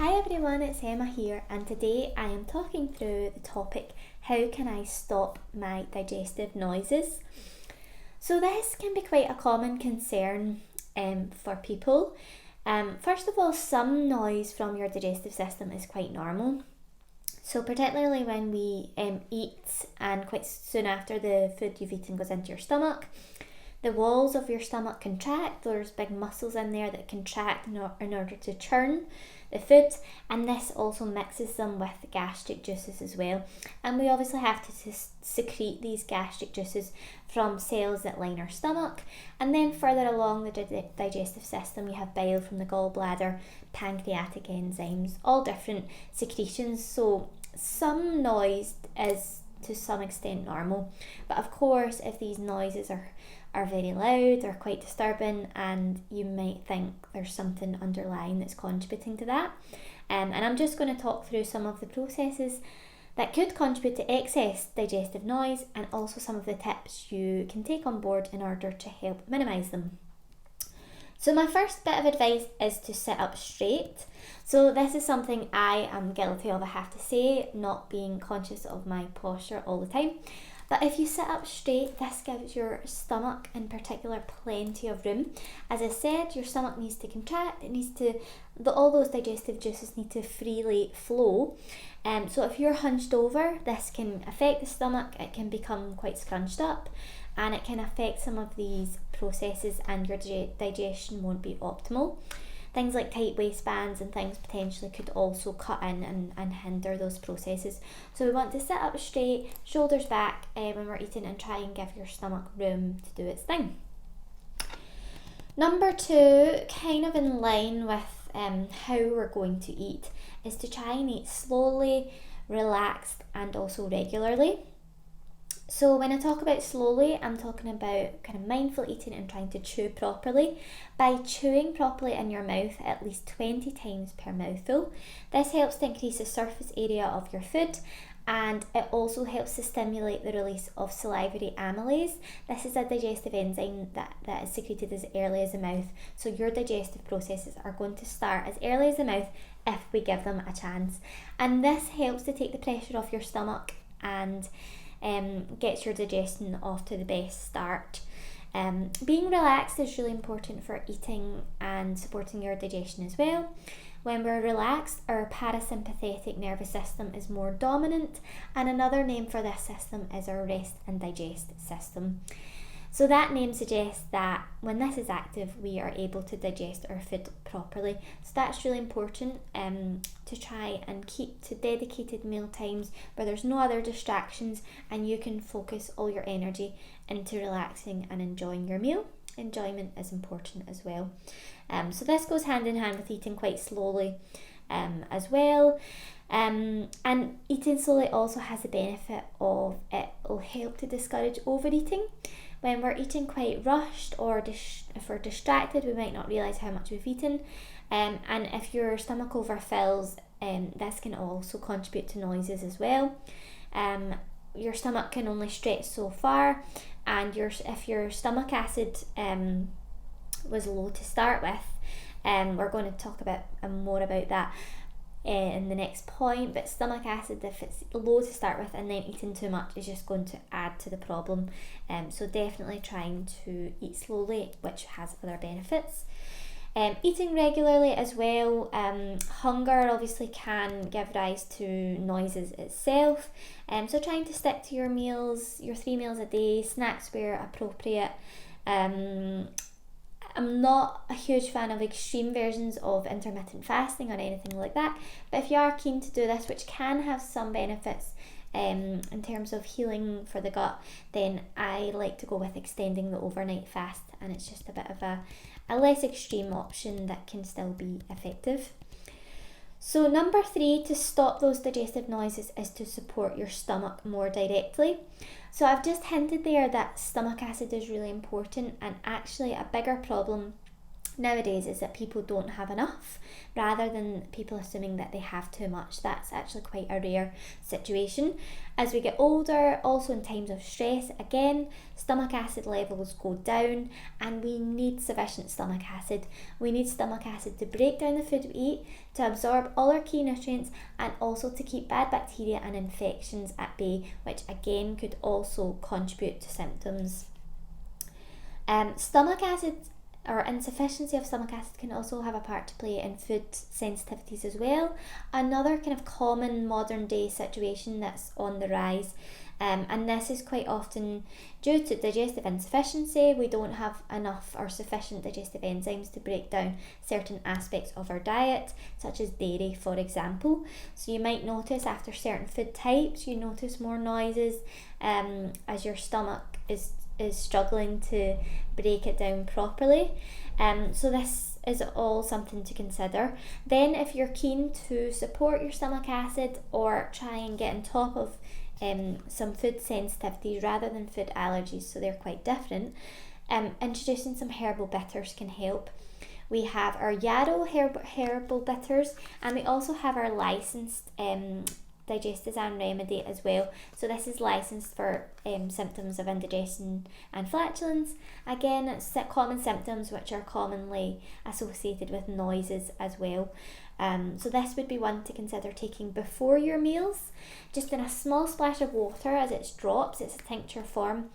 Hi everyone, it's Emma here, and today I am talking through the topic, how can I stop my digestive noises? So this can be quite a common concern for people. First of all, some noise from your digestive system is quite normal. So particularly when we eat and quite soon after the food you've eaten goes into your stomach, the walls of your stomach contract. There's big muscles in there that contract in order to churn the food, and this also mixes them with gastric juices as well. And we obviously have to secrete these gastric juices from cells that line our stomach. And then further along the digestive system, you have bile from the gallbladder, pancreatic enzymes, all different secretions. So some noise is to some extent normal, but of course if these noises are very loud or quite disturbing, and you might think there's something underlying that's contributing to that. And I'm just going to talk through some of the processes that could contribute to excess digestive noise, and also some of the tips you can take on board in order to help minimise them. So my first bit of advice is to sit up straight. So this is something I am guilty of, I have to say, not being conscious of my posture all the time. But if you sit up straight, this gives your stomach in particular plenty of room. As I said, your stomach needs to contract, all those digestive juices need to freely flow. So if you're hunched over, this can affect the stomach, it can become quite scrunched up, and it can affect some of these processes, and your digestion won't be optimal. Things like tight waistbands and things potentially could also cut in and hinder those processes. So we want to sit up straight, shoulders back when we're eating, and try and give your stomach room to do its thing. Number two, kind of in line with how we're going to eat, is to try and eat slowly, relaxed, and also regularly. So when I talk about slowly, I'm talking about kind of mindful eating and trying to chew properly. By chewing properly in your mouth at least 20 times per mouthful, this helps to increase the surface area of your food, and it also helps to stimulate the release of salivary amylase. This is a digestive enzyme that is secreted as early as the mouth. So your digestive processes are going to start as early as the mouth if we give them a chance. And this helps to take the pressure off your stomach and gets your digestion off to the best start. Being relaxed is really important for eating and supporting your digestion as well. When we're relaxed, our parasympathetic nervous system is more dominant, and another name for this system is our rest and digest system. So that name suggests that when this is active, we are able to digest our food properly. So that's really important to try and keep to dedicated meal times where there's no other distractions, and you can focus all your energy into relaxing and enjoying your meal. Enjoyment is important as well. So this goes hand in hand with eating quite slowly as well. And eating slowly also has the benefit of it will help to discourage overeating. When we're eating quite rushed, or if we're distracted, we might not realise how much we've eaten. And if your stomach overfills, this can also contribute to noises as well. Your stomach can only stretch so far, and if your stomach acid was low to start with, we're going to talk about more about that in the next point. But stomach acid, if it's low to start with and then eating too much, is just going to add to the problem. So definitely trying to eat slowly, which has other benefits. Eating regularly as well. Hunger obviously can give rise to noises itself. So trying to stick to your meals, your 3 meals a day, snacks where appropriate. I'm not a huge fan of extreme versions of intermittent fasting or anything like that, but if you are keen to do this, which can have some benefits in terms of healing for the gut, then I like to go with extending the overnight fast, and it's just a bit of a less extreme option that can still be effective. So number 3, to stop those digestive noises, is to support your stomach more directly. So I've just hinted there that stomach acid is really important, and actually a bigger problem nowadays is that people don't have enough, rather than people assuming that they have too much. That's actually quite a rare situation. As we get older, also in times of stress, again, stomach acid levels go down, and we need sufficient stomach acid. We need stomach acid to break down the food we eat, to absorb all our key nutrients, and also to keep bad bacteria and infections at bay, which again could also contribute to symptoms. Stomach acid or insufficiency of stomach acid can also have a part to play in food sensitivities as well. Another kind of common modern day situation that's on the rise, and this is quite often due to digestive insufficiency. We don't have enough or sufficient digestive enzymes to break down certain aspects of our diet, such as dairy, for example. So you might notice after certain food types, you notice more noises as your stomach is struggling to break it down properly. So this is all something to consider. Then if you're keen to support your stomach acid or try and get on top of some food sensitivities rather than food allergies, so they're quite different, introducing some herbal bitters can help. We have our Yarrow herbal bitters, and we also have our licensed Digestisane remedy as well. So this is licensed for symptoms of indigestion and flatulence. Again, it's common symptoms which are commonly associated with noises as well. So this would be one to consider taking before your meals, just in a small splash of water as it drops. It's a tincture form.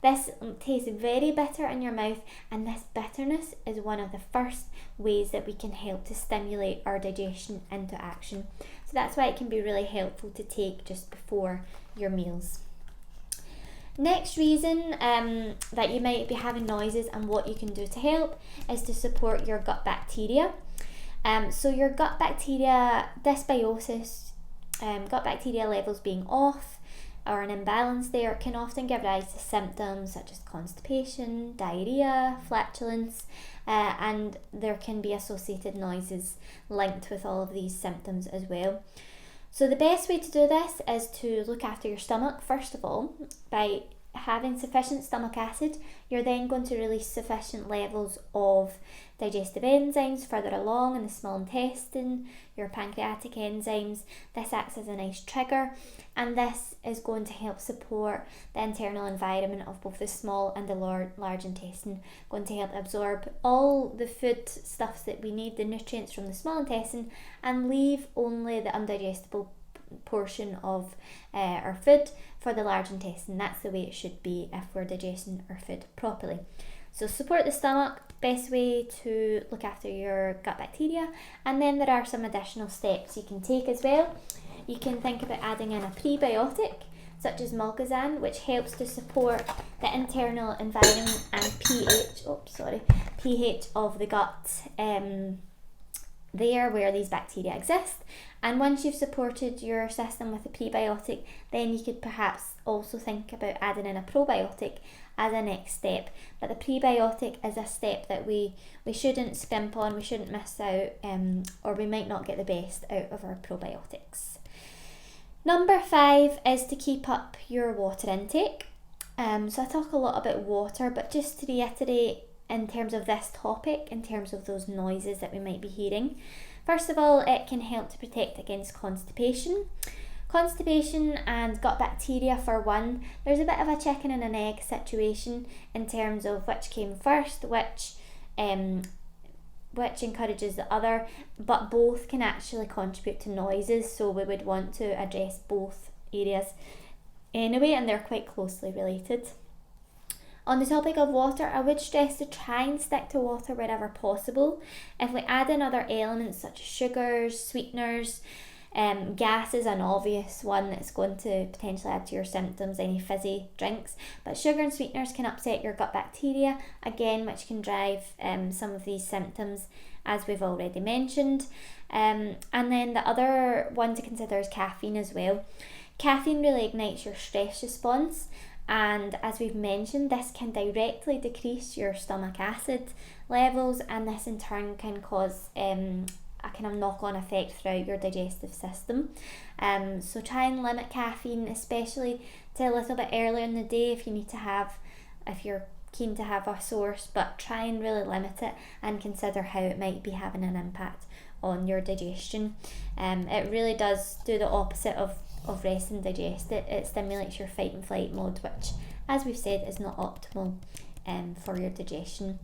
This tastes very bitter in your mouth, and this bitterness is one of the first ways that we can help to stimulate our digestion into action. So that's why it can be really helpful to take just before your meals. Next reason that you might be having noises and what you can do to help is to support your gut bacteria. So your gut bacteria dysbiosis, gut bacteria levels being off, or an imbalance there, can often give rise to symptoms such as constipation, diarrhea, flatulence, and there can be associated noises linked with all of these symptoms as well. So the best way to do this is to look after your stomach first of all. By having sufficient stomach acid, you're then going to release sufficient levels of digestive enzymes further along in the small intestine, your pancreatic enzymes. This acts as a nice trigger, and this is going to help support the internal environment of both the small and the large intestine, going to help absorb all the food stuffs that we need, the nutrients from the small intestine, and leave only the undigestible portion of our food for the large intestine. That's the way it should be if we're digesting our food properly. So support the stomach, best way to look after your gut bacteria. And then there are some additional steps you can take as well. You can think about adding in a prebiotic such as Mulgazan, which helps to support the internal environment and pH of the gut there where these bacteria exist. And once you've supported your system with a prebiotic, then you could perhaps also think about adding in a probiotic as a next step. But the prebiotic is a step that we shouldn't skimp on, we shouldn't miss out, or we might not get the best out of our probiotics. Number 5 is to keep up your water intake. So I talk a lot about water, but just to reiterate in terms of this topic, in terms of those noises that we might be hearing, first of all, it can help to protect against constipation. Constipation and gut bacteria, for one, there's a bit of a chicken and an egg situation in terms of which came first, which encourages the other, but both can actually contribute to noises, so we would want to address both areas anyway, and they're quite closely related. On the topic of water, I would stress to try and stick to water wherever possible. If we add in other elements such as sugars, sweeteners, gas is an obvious one that's going to potentially add to your symptoms, any fizzy drinks, but sugar and sweeteners can upset your gut bacteria, again, which can drive some of these symptoms, as we've already mentioned. And then the other one to consider is caffeine as well. Caffeine really ignites your stress response, and as we've mentioned, this can directly decrease your stomach acid levels, and this in turn can cause a kind of knock-on effect throughout your digestive system. So try and limit caffeine, especially to a little bit earlier in the day if you're keen to have a source, but try and really limit it and consider how it might be having an impact on your digestion. It really does do the opposite of rest and digest. It stimulates your fight and flight mode, which, as we've said, is not optimal for your digestion.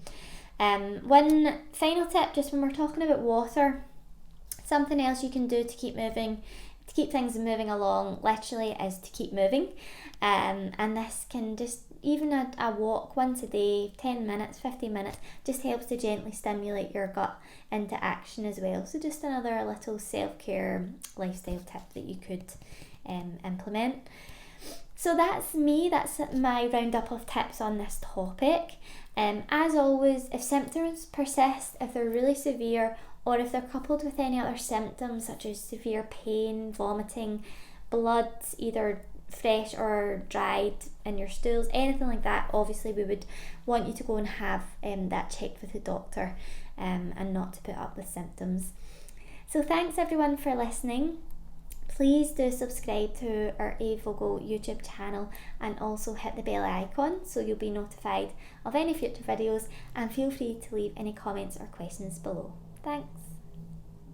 One final tip, just when we're talking about water, something else you can do to keep things moving along literally is to keep moving, and this can just, even a walk once a day, 10 minutes, 15 minutes, just helps to gently stimulate your gut into action as well. So just another little self-care lifestyle tip that you could implement. So that's my roundup of tips on this topic. As always, if symptoms persist, if they're really severe, or if they're coupled with any other symptoms such as severe pain, vomiting, blood, either fresh or dried in your stools, anything like that, obviously we would want you to go and have that checked with the doctor, and not to put up with symptoms. So thanks everyone for listening. Please do subscribe to our Avogo YouTube channel and also hit the bell icon so you'll be notified of any future videos, and feel free to leave any comments or questions below. Thanks.